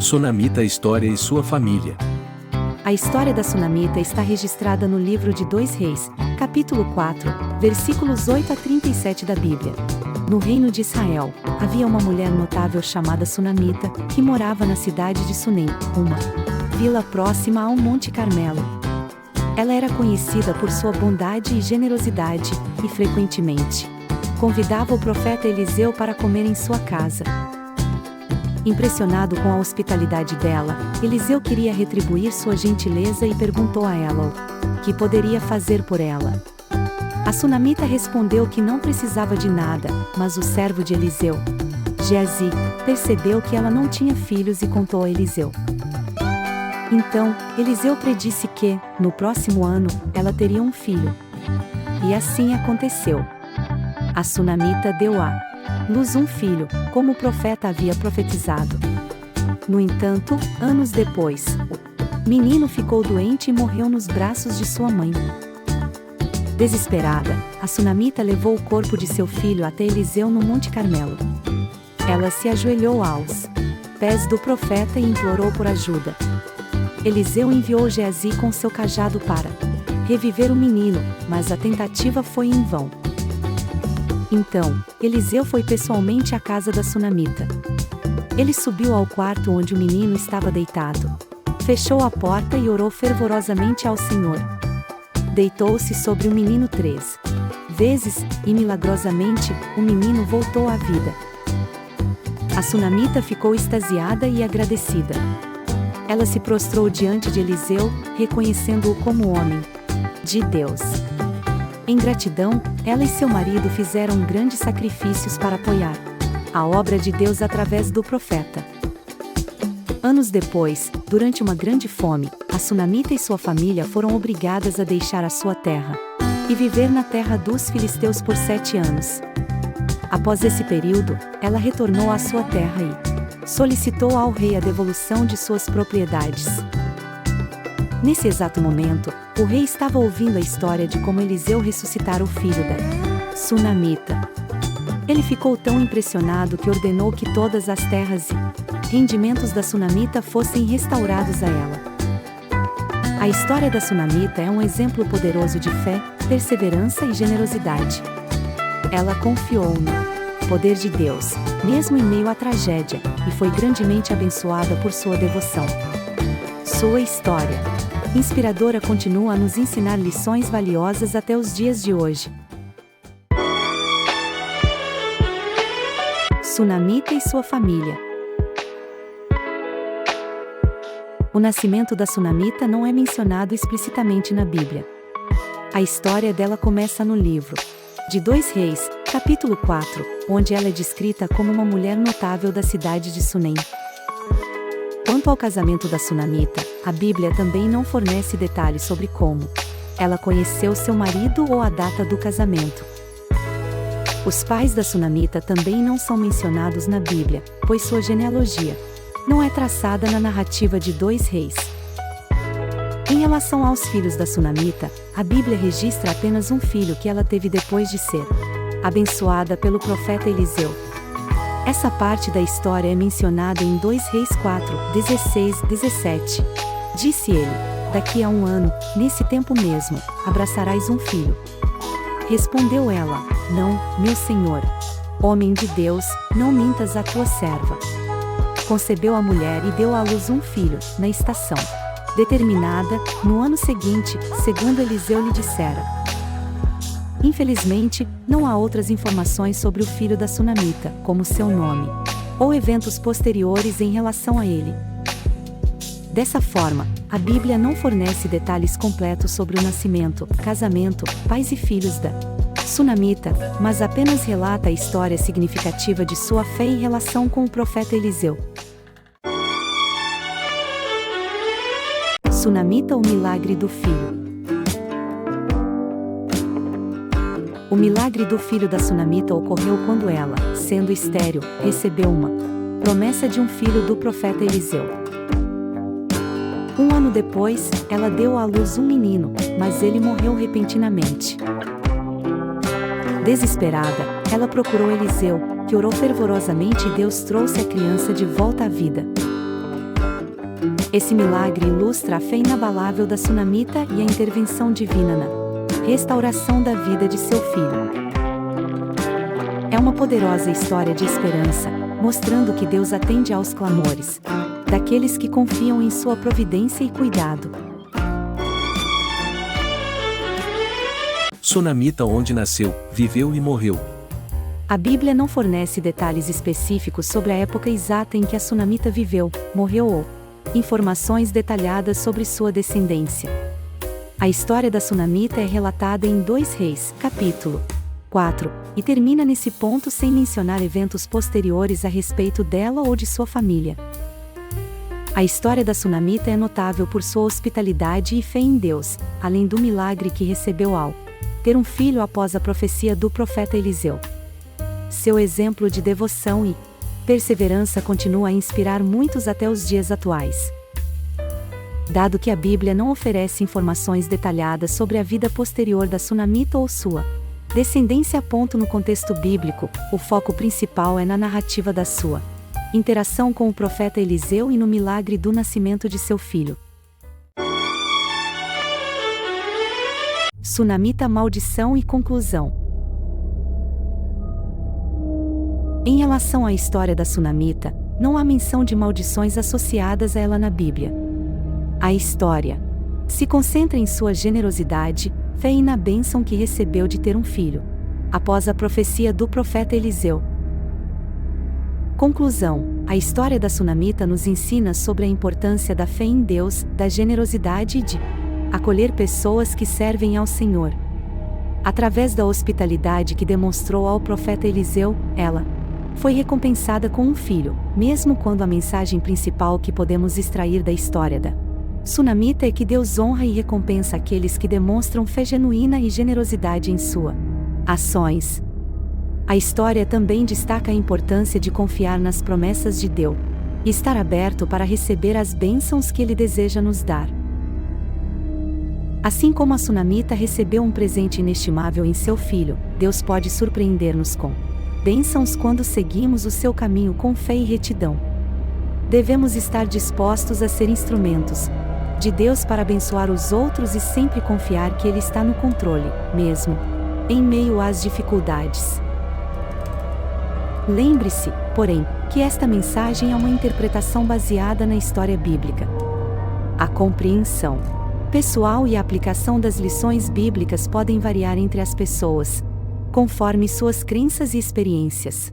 Sunamita História e sua família. A história da Sunamita está registrada no livro de 2 Reis, capítulo 4, versículos 8 a 37 da Bíblia. No reino de Israel, havia uma mulher notável chamada Sunamita, que morava na cidade de Sunem, uma vila próxima ao Monte Carmelo. Ela era conhecida por sua bondade e generosidade, e frequentemente convidava o profeta Eliseu para comer em sua casa. Impressionado com a hospitalidade dela, Eliseu queria retribuir sua gentileza e perguntou a ela o que poderia fazer por ela. A Sunamita respondeu que não precisava de nada, mas o servo de Eliseu, Geazi, percebeu que ela não tinha filhos e contou a Eliseu. Então, Eliseu predisse que, no próximo ano, ela teria um filho. E assim aconteceu. A Sunamita deu à luz um filho, como o profeta havia profetizado. No entanto, anos depois, o menino ficou doente e morreu nos braços de sua mãe. Desesperada, a Sunamita levou o corpo de seu filho até Eliseu no Monte Carmelo. Ela se ajoelhou aos pés do profeta e implorou por ajuda. Eliseu enviou Geazi com seu cajado para reviver o menino, mas a tentativa foi em vão. Então, Eliseu foi pessoalmente à casa da Sunamita. Ele subiu ao quarto onde o menino estava deitado. Fechou a porta e orou fervorosamente ao Senhor. Deitou-se sobre o menino 3 vezes, e milagrosamente, o menino voltou à vida. A Sunamita ficou extasiada e agradecida. Ela se prostrou diante de Eliseu, reconhecendo-o como homem de Deus. Em gratidão, ela e seu marido fizeram grandes sacrifícios para apoiar a obra de Deus através do profeta. Anos depois, durante uma grande fome, a Sunamita e sua família foram obrigadas a deixar a sua terra e viver na terra dos filisteus por 7 anos. Após esse período, ela retornou à sua terra e solicitou ao rei a devolução de suas propriedades. Nesse exato momento, o rei estava ouvindo a história de como Eliseu ressuscitara o filho da Sunamita. Ele ficou tão impressionado que ordenou que todas as terras e rendimentos da Sunamita fossem restaurados a ela. A história da Sunamita é um exemplo poderoso de fé, perseverança e generosidade. Ela confiou no poder de Deus, mesmo em meio à tragédia, e foi grandemente abençoada por sua devoção. Sua história inspiradora continua a nos ensinar lições valiosas até os dias de hoje. Sunamita e sua família. O nascimento da Sunamita não é mencionado explicitamente na Bíblia. A história dela começa no livro de 2 Reis, capítulo 4, onde ela é descrita como uma mulher notável da cidade de Sunem. Quanto ao casamento da Sunamita, a Bíblia também não fornece detalhes sobre como ela conheceu seu marido ou a data do casamento. Os pais da Sunamita também não são mencionados na Bíblia, pois sua genealogia não é traçada na narrativa de 2 Reis. Em relação aos filhos da Sunamita, a Bíblia registra apenas um filho que ela teve depois de ser abençoada pelo profeta Eliseu. Essa parte da história é mencionada em 2 Reis 4, 16, 17. Disse ele: daqui a 1 ano, nesse tempo mesmo, abraçarás um filho. Respondeu ela: não, meu senhor. Homem de Deus, não mintas à tua serva. Concebeu a mulher e deu à luz um filho, na estação determinada, no ano seguinte, segundo Eliseu lhe dissera. Infelizmente, não há outras informações sobre o filho da Sunamita, como seu nome, ou eventos posteriores em relação a ele. Dessa forma, a Bíblia não fornece detalhes completos sobre o nascimento, casamento, pais e filhos da Sunamita, mas apenas relata a história significativa de sua fé em relação com o profeta Eliseu. Sunamita, o milagre do filho. O milagre do filho da Sunamita ocorreu quando ela, sendo estéril, recebeu uma promessa de um filho do profeta Eliseu. 1 ano depois, ela deu à luz um menino, mas ele morreu repentinamente. Desesperada, ela procurou Eliseu, que orou fervorosamente e Deus trouxe a criança de volta à vida. Esse milagre ilustra a fé inabalável da sunamita e a intervenção divina na restauração da vida de seu filho. É uma poderosa história de esperança, mostrando que Deus atende aos clamores daqueles que confiam em sua providência e cuidado. Sunamita, onde nasceu, viveu e morreu. A Bíblia não fornece detalhes específicos sobre a época exata em que a sunamita viveu, morreu ou informações detalhadas sobre sua descendência. A história da sunamita é relatada em 2 Reis, capítulo 4, e termina nesse ponto sem mencionar eventos posteriores a respeito dela ou de sua família. A história da sunamita é notável por sua hospitalidade e fé em Deus, além do milagre que recebeu ao ter um filho após a profecia do profeta Eliseu. Seu exemplo de devoção e perseverança continua a inspirar muitos até os dias atuais. Dado que a Bíblia não oferece informações detalhadas sobre a vida posterior da sunamita ou sua descendência, no contexto bíblico, o foco principal é na narrativa da sua interação com o profeta Eliseu e no milagre do nascimento de seu filho. Sunamita, maldição e conclusão. Em relação à história da sunamita, não há menção de maldições associadas a ela na Bíblia. A história se concentra em sua generosidade, fé e na bênção que recebeu de ter um filho, após a profecia do profeta Eliseu. Conclusão: a história da sunamita nos ensina sobre a importância da fé em Deus, da generosidade e de acolher pessoas que servem ao Senhor. Através da hospitalidade que demonstrou ao profeta Eliseu, ela foi recompensada com um filho, mesmo quando a mensagem principal que podemos extrair da história da sunamita é que Deus honra e recompensa aqueles que demonstram fé genuína e generosidade em suas ações. A história também destaca a importância de confiar nas promessas de Deus e estar aberto para receber as bênçãos que Ele deseja nos dar. Assim como a sunamita recebeu um presente inestimável em seu filho, Deus pode surpreender-nos com bênçãos quando seguimos o seu caminho com fé e retidão. Devemos estar dispostos a ser instrumentos de Deus para abençoar os outros e sempre confiar que Ele está no controle, mesmo em meio às dificuldades. Lembre-se, porém, que esta mensagem é uma interpretação baseada na história bíblica. A compreensão pessoal e a aplicação das lições bíblicas podem variar entre as pessoas, conforme suas crenças e experiências.